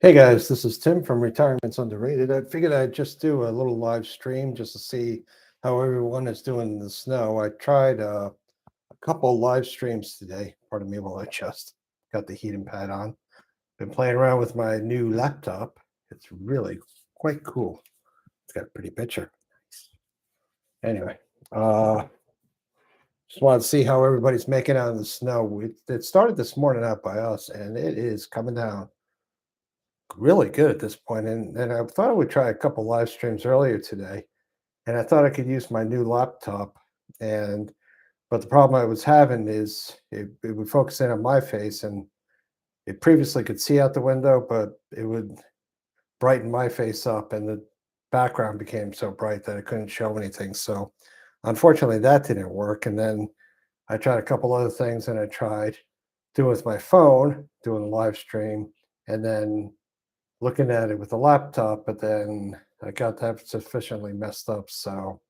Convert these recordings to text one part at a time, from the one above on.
Hey guys, this is Tim from Retirement's Underrated. I figured I'd just do a little live stream just to see how everyone is doing in the snow. I tried a couple live streams today. Pardon me while I just got the heating pad on. Been playing around with my new laptop. It's really quite cool. It's got a pretty picture. Anyway, uh, just want to see how everybody's making out in the snow. It started this morning out by us, and it is coming down really good at this point. And I thought I would try a couple live streams earlier today, and I thought I could use my new laptop. And but the problem I was having is it would focus in on my face, and it previously could see out the window, but it would brighten my face up, and the background became so bright that I couldn't show anything. So unfortunately, that didn't work. And then I tried a couple other things, and I tried doing with my phone, doing a live stream, and then looking at it with a laptop, but then I got that sufficiently messed up. So,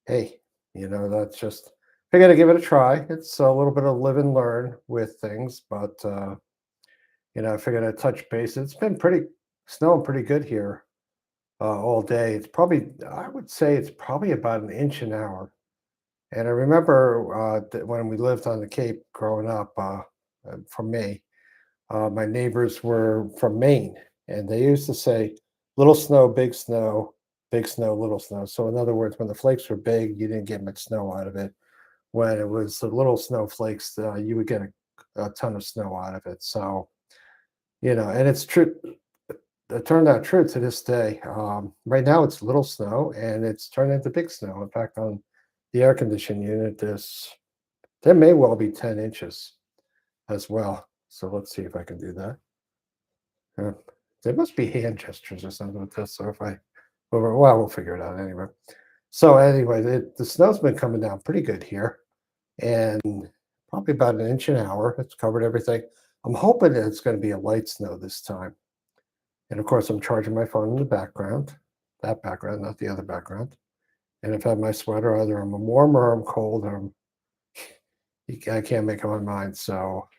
hey, that's just, I got to give it a try. It's a little bit of live and learn with things, but, I figured I'd touch base. It's been pretty snowing pretty good here all day. It's probably, I would say it's probably about an inch an hour. And I remember that when we lived on the Cape growing up, for me, my neighbors were from Maine, and they used to say, "Little snow, big snow, little snow." So, in other words, when the flakes were big, you didn't get much snow out of it. When it was the little snowflakes, you would get a ton of snow out of it. So, and it's true. It turned out true to this day. Right now, it's little snow, and it's turned into big snow. In fact, on the air conditioning unit, there may well be 10 inches as well. So let's see if I can do that. Yeah. There must be hand gestures or something with this. So if I, well, we'll figure it out anyway. So anyway, the snow's been coming down pretty good here, and probably about an inch an hour. It's covered everything. I'm hoping that it's going to be a light snow this time. And of course, I'm charging my phone in the background, that background, not the other background. And if I have my sweater, either I'm warm or I'm cold, or I can't make up my mind. So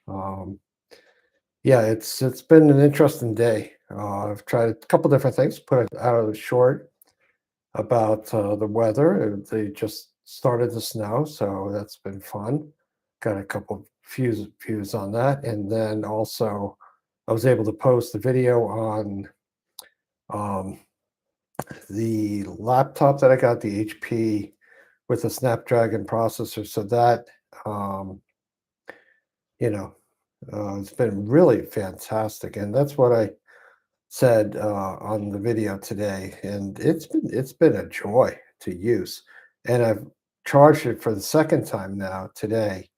yeah, it's been an interesting day. I've tried a couple different things, put it out a short about the weather. They just started to snow, so that's been fun. Got a couple views on that, and then also I was able to post a video on um, the laptop that I got, the HP with the Snapdragon processor. So that um, you know, it's been really fantastic, and that's what I said on the video today, and it's been a joy to use. And I've charged it for the second time now today,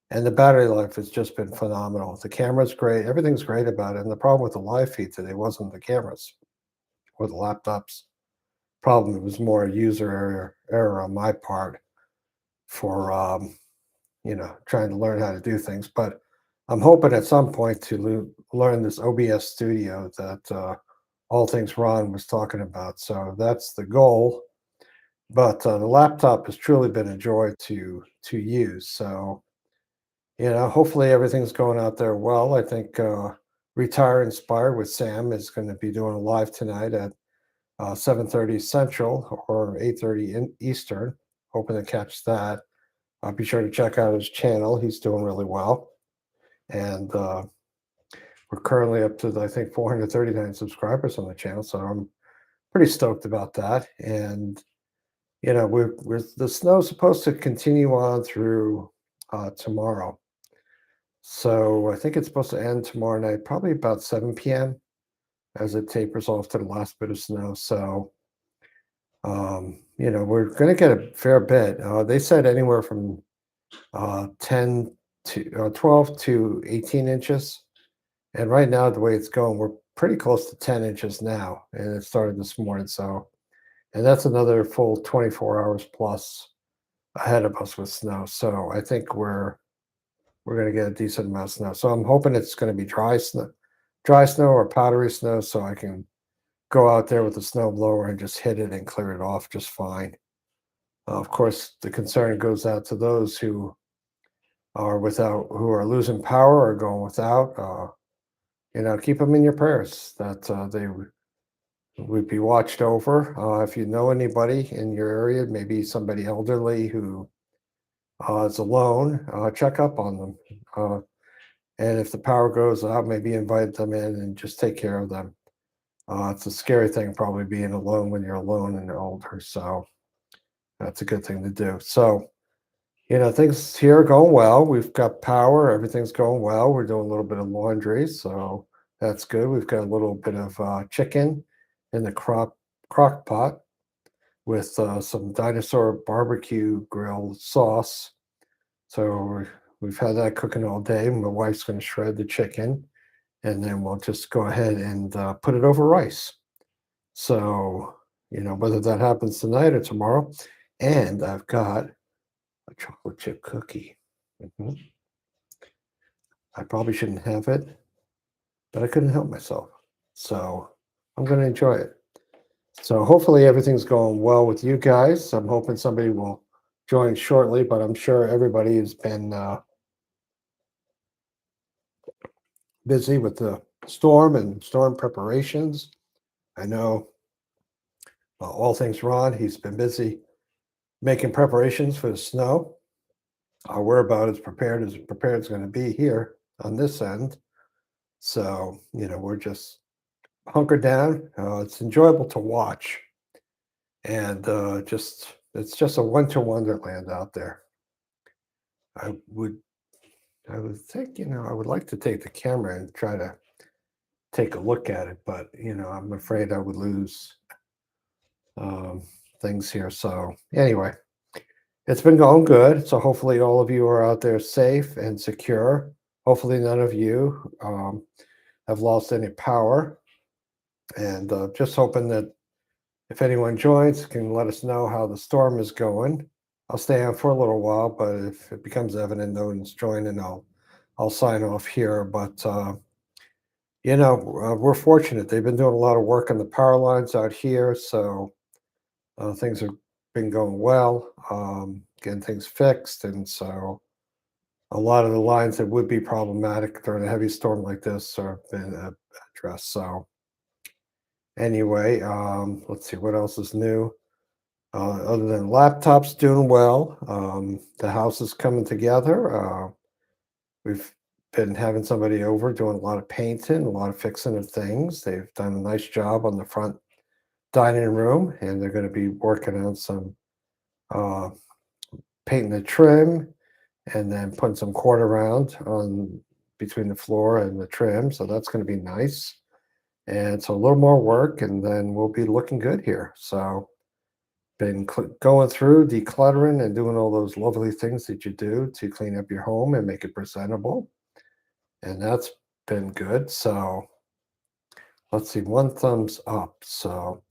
and the battery life has just been phenomenal. The camera's great, everything's great about it. And the problem with the live feed today wasn't the cameras or the laptops problem; it was more a user error on my part for trying to learn how to do things. But I'm hoping at some point to learn this OBS Studio that All Things Ron was talking about. So that's the goal. But the laptop has truly been a joy to use. So hopefully everything's going out there well. I think Retire Inspired with Sam is going to be doing a live tonight at 7:30 Central or 8:30 Eastern. Hoping to catch that. Be sure to check out his channel. He's doing really well. And we're currently up to, I think, 439 subscribers on the channel. So I'm pretty stoked about that. And, we're the snow's supposed to continue on through tomorrow. So I think it's supposed to end tomorrow night, probably about 7 p.m. as it tapers off to the last bit of snow. So, we're going to get a fair bit. They said anywhere from 10 to 12 to 18 inches. And right now, the way it's going, we're pretty close to 10 inches now. And it started this morning. So, and that's another full 24 hours plus ahead of us with snow. So I think we're going to get a decent amount of snow. So I'm hoping it's going to be dry snow or powdery snow so I can go out there with the snow blower and just hit it and clear it off just fine. Of course, the concern goes out to those who are losing power or going without. keep them in your prayers that they would be watched over. If you know anybody in your area, maybe somebody elderly who is alone, check up on them. And if the power goes out, maybe invite them in and just take care of them. It's a scary thing, probably being alone when you're alone and you're older. So that's a good thing to do. So, things here are going well. We've got power. Everything's going well. We're doing a little bit of laundry. So that's good. We've got a little bit of chicken in the crock pot with some dinosaur barbecue grill sauce. So we've had that cooking all day. My wife's going to shred the chicken, and then we'll just go ahead and put it over rice. So, whether that happens tonight or tomorrow. And I've got a chocolate chip cookie. Mhm. I probably shouldn't have it, but I couldn't help myself. So I'm going to enjoy it. So hopefully everything's going well with you guys. I'm hoping somebody will join shortly, but I'm sure everybody has been busy with the storm and storm preparations. I know all things Ron, he's been busy making preparations for the snow. We're about as prepared as going to be here on this end. So, we're just hunkered down. It's enjoyable to watch. And it's just a winter wonderland out there. I would I would think, I would like to take the camera and try to take a look at it, but I'm afraid I would lose um, things here. So anyway, it's been going good. So hopefully all of you are out there safe and secure. Hopefully none of you have lost any power. And just hoping that if anyone joins, can let us know how the storm is going. I'll stay on for a little while, but if it becomes evident no one's joining, I'll sign off here. But we're fortunate. They've been doing a lot of work on the power lines out here, so things have been going well, getting things fixed, and so a lot of the lines that would be problematic during a heavy storm like this have been addressed. So anyway, let's see what else is new. Other than laptops doing well, the house is coming together. We've been having somebody over doing a lot of painting, a lot of fixing of things. They've done a nice job on the front dining room, and they're going to be working on some uh, painting the trim and then putting some quarter round on between the floor and the trim. So that's going to be nice. And so a little more work, and then we'll be looking good here. So been going through decluttering and doing all those lovely things that you do to clean up your home and make it presentable, and that's been good. So let's see, one thumbs up. So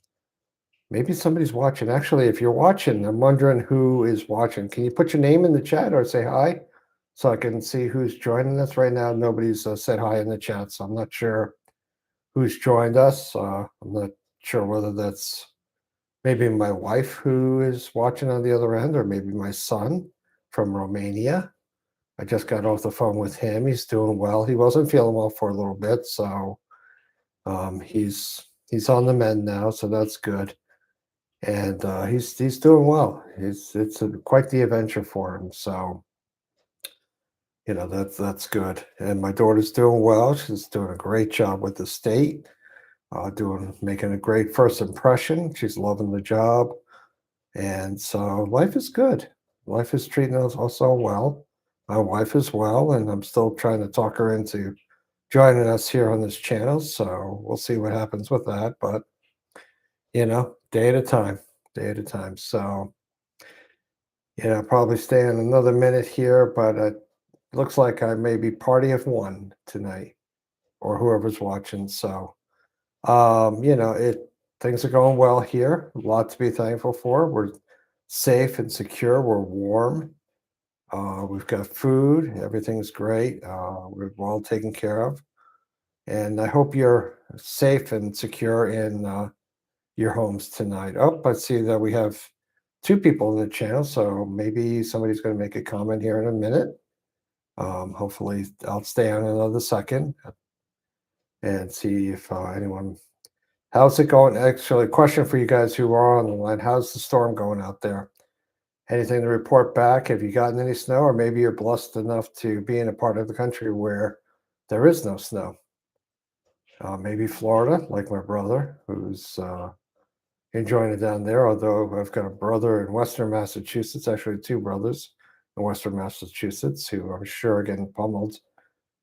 maybe somebody's watching. Actually, if you're watching, I'm wondering who is watching. Can you put your name in the chat or say hi so I can see who's joining us right now? Nobody's said hi in the chat, so I'm not sure who's joined us. I'm not sure whether that's maybe my wife who is watching on the other end, or maybe my son from Romania. I just got off the phone with him. He's doing well. He wasn't feeling well for a little bit, so he's on the mend now, so that's good. And he's doing well. It's quite the adventure for him. So that's good. And my daughter's doing well. She's doing a great job with the state. Making a great first impression. She's loving the job. And so life is good. Life is treating us also well. My wife is well, and I'm still trying to talk her into joining us here on this channel. So we'll see what happens with that. But, day at a time, day at a time. So, probably stay in another minute here, but it looks like I may be party of one tonight or whoever's watching. So, things are going well here. A lot to be thankful for. We're safe and secure. We're warm. We've got food. Everything's great. We're well taken care of. And I hope you're safe and secure in your homes tonight. Oh, I see that we have two people in the channel, so maybe somebody's going to make a comment here in a minute. Hopefully, I'll stay on another second. and see if anyone. How's it going? Actually, question for you guys who are on the line. How's the storm going out there? Anything to report back? Have you gotten any snow, or maybe you're blessed enough to be in a part of the country where there is no snow? Maybe Florida, like my brother, who's enjoying it down there. Although I've got a brother in Western Massachusetts, actually two brothers in Western Massachusetts, who I'm sure are getting pummeled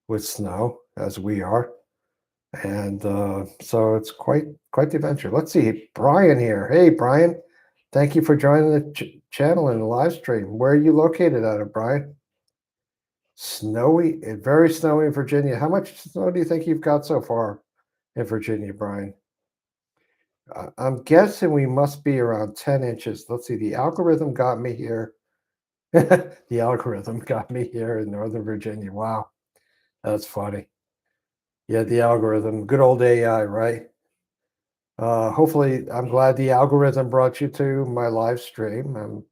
with snow as we are. And so it's quite the adventure. Let's see, Brian here. Hey, Brian, thank you for joining the channel and the live stream. Where are you located out of, Brian? Snowy, very snowy in Virginia. How much snow do you think you've got so far in Virginia, Brian? I'm guessing we must be around 10 inches. Let's see, the algorithm got me here. The algorithm got me here in Northern Virginia. Wow, that's funny. Yeah, the algorithm, good old AI, right? Hopefully, I'm glad the algorithm brought you to my live stream.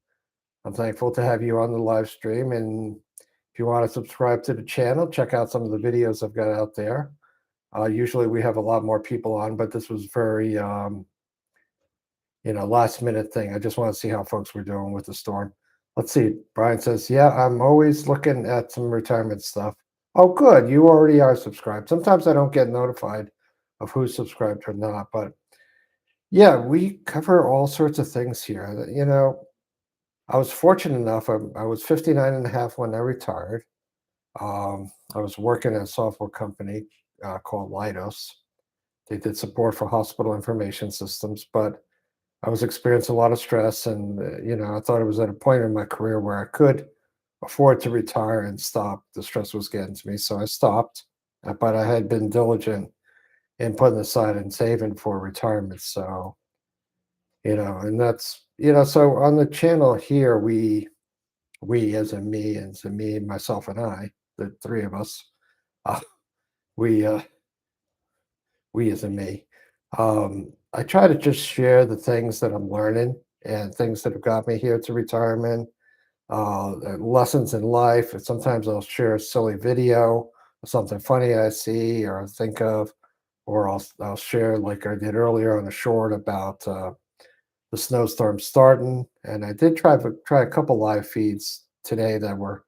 I'm thankful to have you on the live stream. And if you want to subscribe to the channel, check out some of the videos I've got out there. Usually we have a lot more people on, but this was very, last minute thing. I just want to see how folks were doing with the storm. Let's see. Brian says, yeah, I'm always looking at some retirement stuff. Oh, good. You already are subscribed. Sometimes I don't get notified of who's subscribed or not, but yeah, we cover all sorts of things here. I was fortunate enough. I was 59 and a half when I retired. I was working at a software company called Leidos. They did support for hospital information systems, but I was experiencing a lot of stress, and I thought it was at a point in my career where I could afford to retire and stop. The stress was getting to me, so I stopped. But I had been diligent in putting aside and saving for retirement. So, and that's so on the channel here, we as in me, and so me, myself, and I, the three of us, uh, we we as in me. I try to just share the things that I'm learning and things that have got me here to retirement, lessons in life. And sometimes I'll share a silly video, something funny I see or think of, or I'll share like I did earlier on a short about the snowstorm starting. And I did try a couple live feeds today that were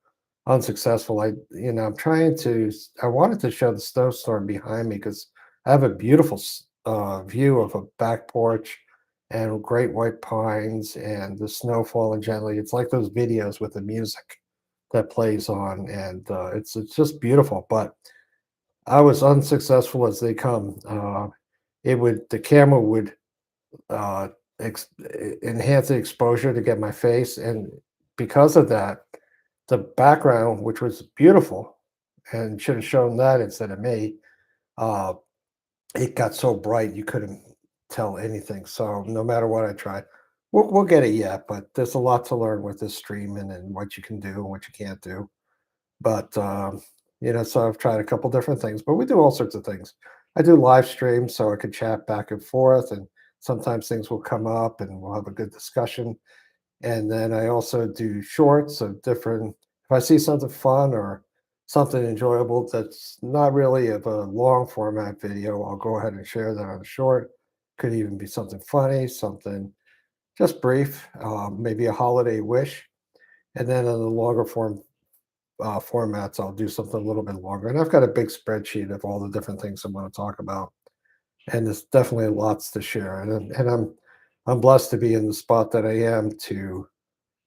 unsuccessful. I'm trying to. I wanted to show the snowstorm behind me because I have a beautiful view of a back porch and great white pines and the snow falling gently. It's like those videos with the music that plays on, and it's just beautiful. But I was unsuccessful as they come. The camera would uh, enhance the exposure to get my face, and because of that, the background, which was beautiful, and should have shown that instead of me, uh, it got so bright you couldn't tell anything. So no matter what I try, we'll get it yet. But there's a lot to learn with this streaming and what you can do and what you can't do. But so I've tried a couple different things, but we do all sorts of things. I do live streams so I could chat back and forth, and sometimes things will come up and we'll have a good discussion. And then I also do shorts of different, if I see something fun or something enjoyable that's not really of a long format video, I'll go ahead and share that on a short. Could even be something funny, something just brief, maybe a holiday wish. And then on the longer formats, I'll do something a little bit longer. And I've got a big spreadsheet of all the different things I want to talk about. And there's definitely lots to share. And I'm blessed to be in the spot that I am to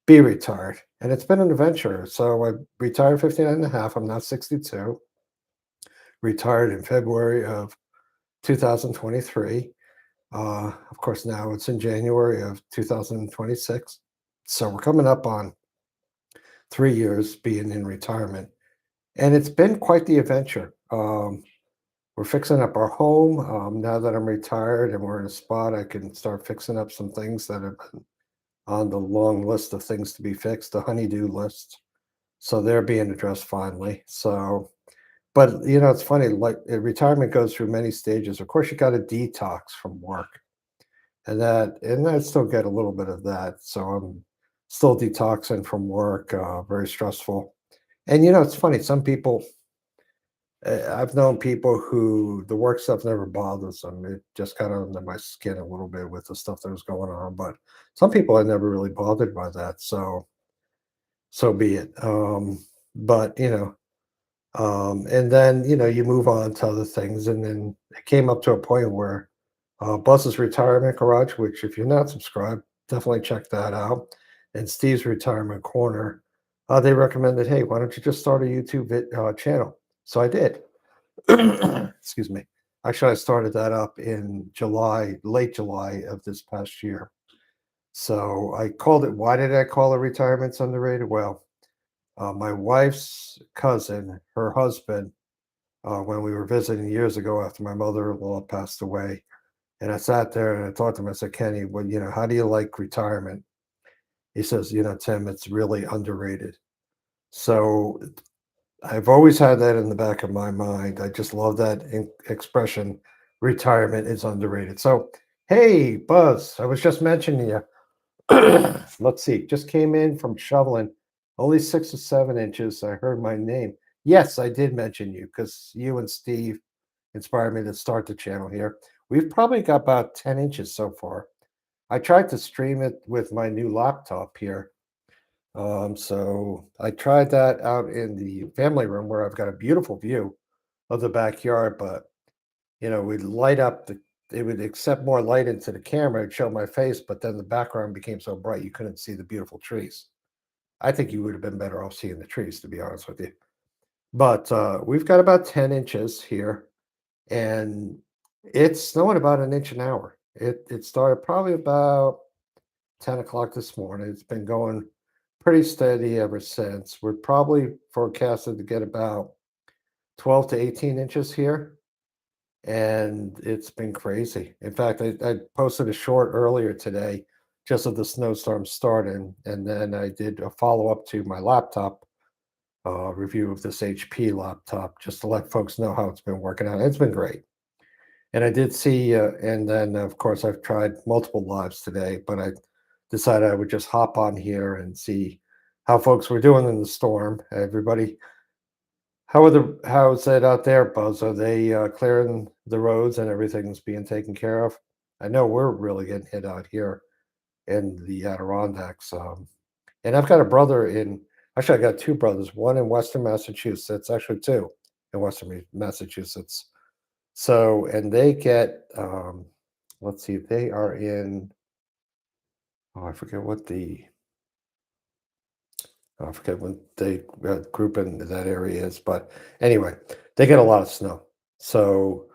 be retired. And it's been an adventure. So I retired 59 and a half. I'm now 62. Retired in February of 2023. Of course, now it's in January of 2026. So we're coming up on 3 years being in retirement. And it's been quite the adventure. We're fixing up our home now that I'm retired, and we're in a spot I can start fixing up some things that have been on the long list of things to be fixed, the honeydew list. So they're being addressed finally. So, but it's funny, like retirement goes through many stages. Of course, you got to detox from work, and I still get a little bit of that. So I'm still detoxing from work, very stressful. And it's funny, some people I've known people who the work stuff never bothers them. It just got under my skin a little bit with the stuff that was going on. But some people are never really bothered by that. So be it. But and then you move on to other things, and then it came up to a point where Buzz's Retirement Garage, which if you're not subscribed, definitely check that out, and Steve's Retirement Corner. They recommended, hey, why don't you just start a YouTube channel? So I did. Excuse me. Actually, I started that up in July, late July of this past year. So I called it. Why did I call it Retirement's Underrated? Well, my wife's cousin, her husband, when we were visiting years ago after my mother-in-law passed away, and I sat there and I talked to him. I said, Kenny, well, how do you like retirement? He says, Tim, it's really underrated. So I've always had that in the back of my mind. I just love that expression. Retirement is underrated. So, hey, Buzz, I was just mentioning you. Let's see, just came in from shoveling, only 6 or 7 inches. I heard my name. Yes, I did mention you because you and Steve inspired me to start the channel here. We've probably got about 10 inches so far. I tried to stream it with my new laptop here. So I tried that out in the family room where I've got a beautiful view of the backyard, but we'd light up it would accept more light into the camera and show my face, but then the background became so bright you couldn't see the beautiful trees. I think you would have been better off seeing the trees, to be honest with you. But we've got about 10 inches here, and it's snowing about an inch an hour. It started probably about 10 o'clock this morning. It's been going pretty steady ever since. We're probably forecasted to get about 12 to 18 inches here, and it's been crazy. In fact, I posted a short earlier today just of the snowstorm starting, and then I did a follow-up to my laptop review of this HP laptop just to let folks know how it's been working out. It's been great. And I did see, and then of course I've tried multiple lives today, but I decided I would just hop on here and see how folks were doing in the storm. Everybody, how's it out there, Buzz? Are they clearing the roads and everything's being taken care of? I know we're really getting hit out here in the Adirondacks. And I've got a brother actually, I got two brothers, one in Western Massachusetts, actually two in Western Massachusetts. So, and they get, let's see, they are in, oh, I forget what the group in that area is, but anyway, they get a lot of snow. So,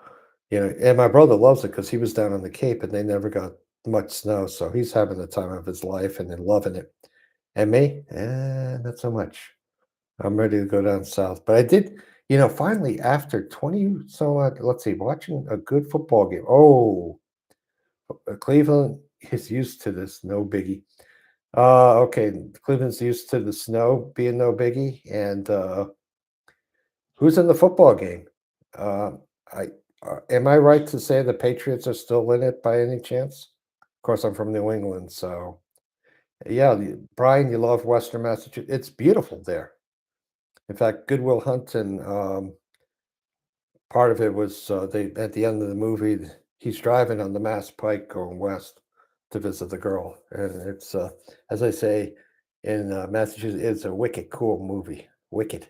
and my brother loves it because he was down on the Cape and they never got much snow. So he's having the time of his life and then loving it. And me, not so much. I'm ready to go down south. But I did, finally after 20 let's see, watching a good football game. Oh, Cleveland is used to this, no biggie. Okay, Cleveland's used to the snow being no biggie. And who's in the football game? Uh, I am I right to say the Patriots are still in it by any chance? Of course, I'm from New England, so yeah, Brian, you love Western Massachusetts. It's beautiful there. In fact, Goodwill Hunting, part of it was they at the end of the movie, he's driving on the Mass Pike going west to visit the girl, and it's as I say in Massachusetts, it's a wicked cool movie. Wicked.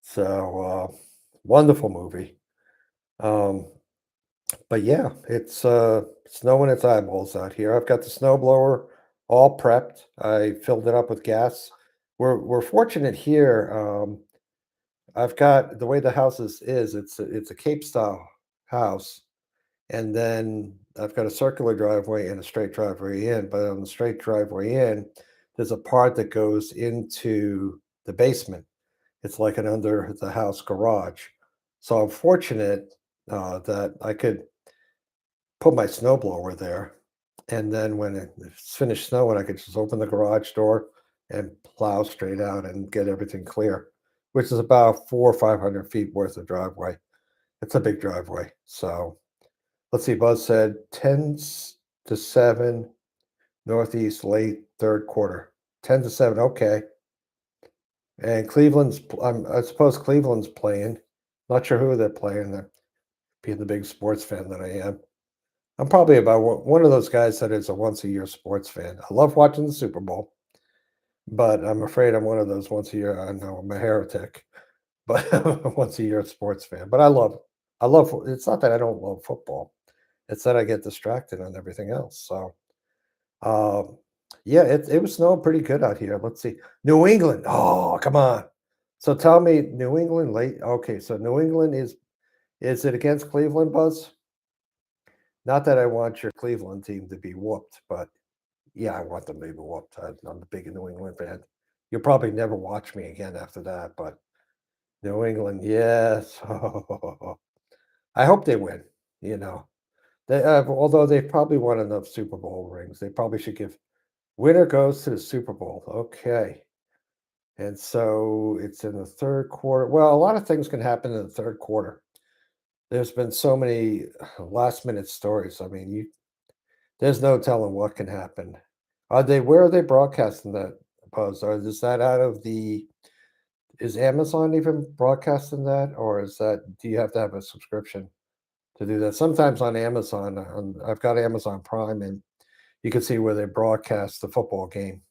So wonderful movie. Um, but yeah, it's snowing its eyeballs out here. I've got the snow blower all prepped. I filled it up with gas. We're fortunate here. I've got the way the house is it's a Cape style house, and then I've got a circular driveway and a straight driveway in. But on the straight driveway in, there's a part that goes into the basement. It's like an under the house garage. So I'm fortunate that I could put my snowblower there, and then when it's finished snowing, I could just open the garage door and plow straight out and get everything clear, which is about 400 or 500 feet worth of driveway. It's a big driveway. So let's see. Buzz said 10 to 7 northeast late third quarter. 10 to 7. Okay. And I suppose Cleveland's playing. Not sure who they're playing. They're being the big sports fan that I am. I'm probably about one of those guys that is a once a year sports fan. I love watching the Super Bowl, but I'm afraid I'm one of those once a year. I know I'm a heretic, but I'm a once a year sports fan. But I love. It's not that I don't love football. It's that I get distracted on everything else. So, um, yeah, it was snowing pretty good out here. Let's see, New England. Oh, come on. So tell me, New England late. Okay, so New England is it against Cleveland, Buzz? Not that I want your Cleveland team to be whooped, but yeah, I want them to be whooped. I'm a big New England fan. You'll probably never watch me again after that, but New England, yes. I hope they win. You know, although they've probably won enough Super Bowl rings, they probably should give winner goes to the Super Bowl. Okay. And so it's in the third quarter. Well, a lot of things can happen in the third quarter. There's been so many last minute stories. I mean, there's no telling what can happen. Where are they broadcasting that, Buzz? Or is that out of is Amazon even broadcasting that? Or do you have to have a subscription to do that? Sometimes on Amazon, I've got Amazon Prime, and you can see where they broadcast the football game.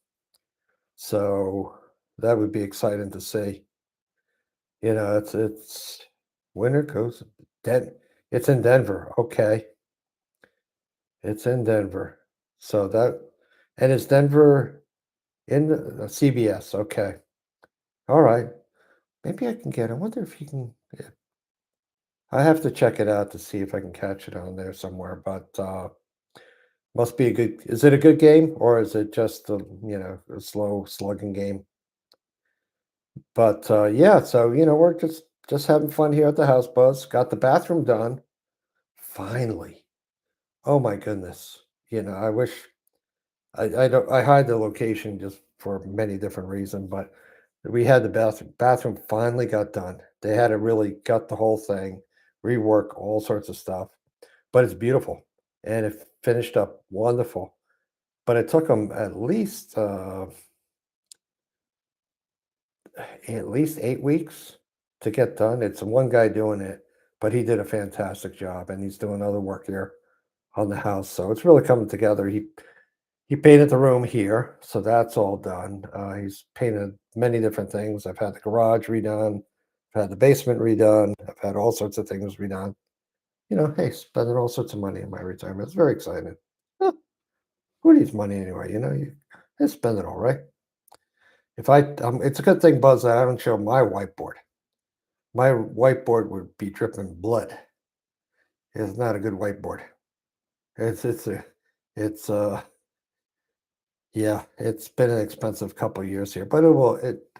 So that would be exciting to see. It's winter goes Den it's in Denver. Okay. It's in Denver. So that and it's Denver in CBS. Okay. All right. Maybe I can I wonder if you can. Yeah, I have to check it out to see if I can catch it on there somewhere. But must be a good. Is it a good game or is it just a slow slugging game? But yeah, so we're just having fun here at the house, Buzz. Got the bathroom done finally. Oh my goodness. I wish I don't I hide the location just for many different reasons, but we had the bathroom finally got done. They had to really gut the whole thing, rework all sorts of stuff, but it's beautiful and it finished up wonderful. But it took them at least 8 weeks to get done. It's one guy doing it, but he did a fantastic job, and he's doing other work here on the house. So it's really coming together. He painted the room here, so that's all done. He's painted many different things. I've had the garage redone. I've had the basement redone. I've had all sorts of things redone. Hey, spending all sorts of money in my retirement. It's very exciting. Huh, who needs money anyway? I spend it all right. It's a good thing, Buzz, that I haven't shown my whiteboard. My whiteboard would be dripping blood. It's not a good whiteboard. It's yeah, it's been an expensive couple of years here, but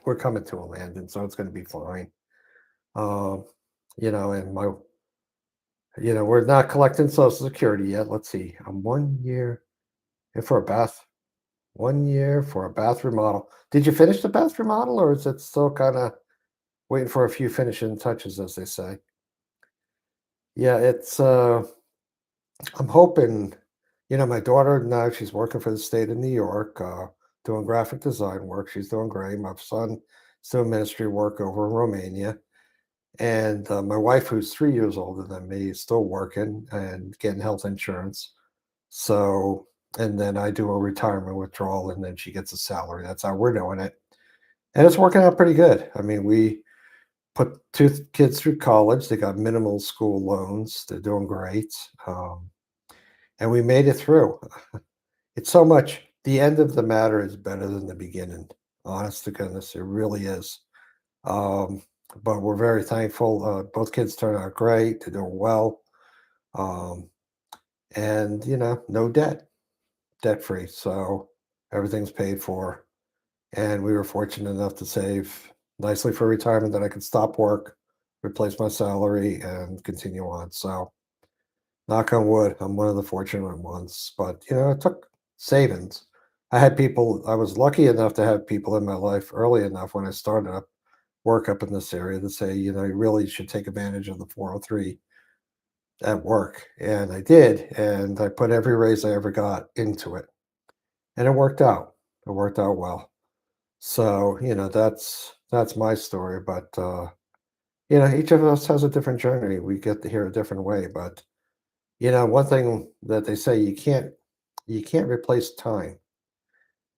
we're coming to a landing, so it's going to be fine. Um, and we're not collecting Social Security yet. Let's see. I'm 1 year and for a bath, 1 year for a bathroom model. Did you finish the bathroom model, or is it still kind of waiting for a few finishing touches, as they say? Yeah, I'm hoping, my daughter now, she's working for the state of New York, doing graphic design work. She's doing great. My son is doing ministry work over in Romania. And my wife, who's 3 years older than me, is still working and getting health insurance. So, and then I do a retirement withdrawal and then she gets a salary. That's how we're doing it. And it's working out pretty good. I mean, we put two kids through college. They got minimal school loans. They're doing great. And we made it through. It's so much. The end of the matter is better than the beginning. Honest to goodness, it really is. Um, but we're very thankful. Both kids turned out great. They're doing well. Um, and no debt free. So everything's paid for. And we were fortunate enough to save nicely for retirement that I could stop work, replace my salary, and continue on. So knock on wood, I'm one of the fortunate ones. But it took savings. I was lucky enough to have people in my life early enough when I started up work up in this area to say, you really should take advantage of the 403 at work. And I did. And I put every raise I ever got into it. And it worked out. It worked out well. So, that's my story. But each of us has a different journey. We get to hear a different way, but one thing that they say you can't replace time.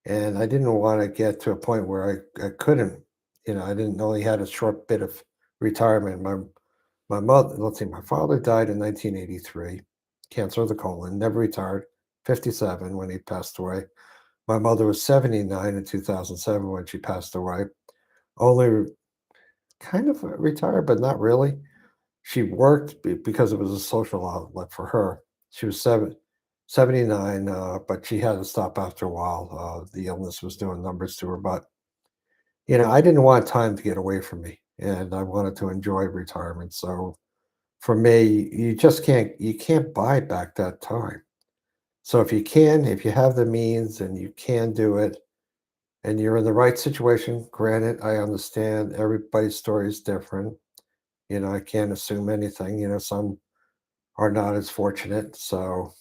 And I didn't want to get to a point where I couldn't, I didn't only had a short bit of retirement. My mother, let's see, my father died in 1983, cancer of the colon, never retired, 57 when he passed away. My mother was 79 in 2007 when she passed away. Only kind of retired, but not really. She worked because it was a social outlet for her. She was 79, but she had to stop after a while. The illness was doing numbers to her. But, I didn't want time to get away from me, and I wanted to enjoy retirement. So for me, you can't buy back that time. So if you have the means and you can do it, and you're in the right situation, granted, I understand everybody's story is different. I can't assume anything. Some are not as fortunate. So,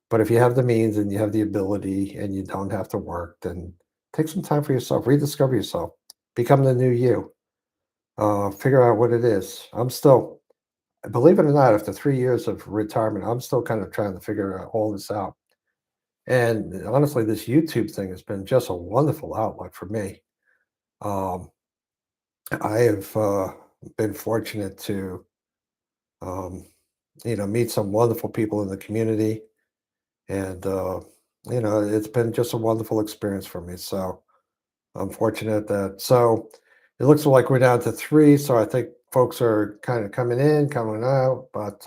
but if you have the means and you have the ability and you don't have to work, then take some time for yourself, rediscover yourself, become the new you, figure out what it is. I'm still, believe it or not, after 3 years of retirement, I'm still kind of trying to figure out all this out. And honestly, this YouTube thing has been just a wonderful outlet for me. Um, I have been fortunate to, um, meet some wonderful people in the community. And, it's been just a wonderful experience for me. So I'm fortunate it looks like we're down to three. So I think folks are kind of coming in, coming out. But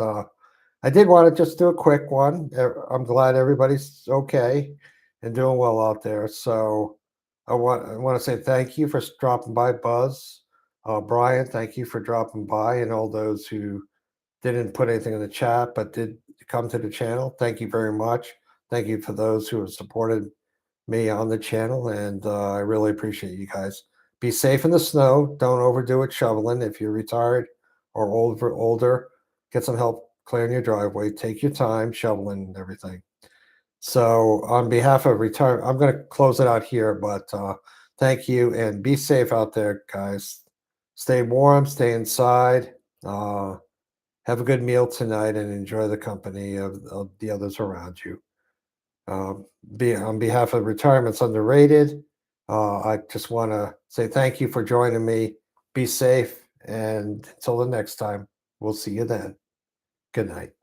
I did want to just do a quick one. I'm glad everybody's okay and doing well out there. So I want to say thank you for dropping by, Buzz. Brian, thank you for dropping by, and all those who didn't put anything in the chat but did come to the channel. Thank you very much. Thank you for those who have supported me on the channel, and I really appreciate you guys. Be safe in the snow. Don't overdo it shoveling. If you're retired or older, get some help clearing your driveway. Take your time shoveling and everything. So, on behalf of retire, I'm going to close it out here. But thank you, and be safe out there, guys. Stay warm. Stay inside. Uh, have a good meal tonight and enjoy the company of the others around you. Be on behalf of Retirement's Underrated, I just want to say thank you for joining me. Be safe, and until the next time, we'll see you then. Good night.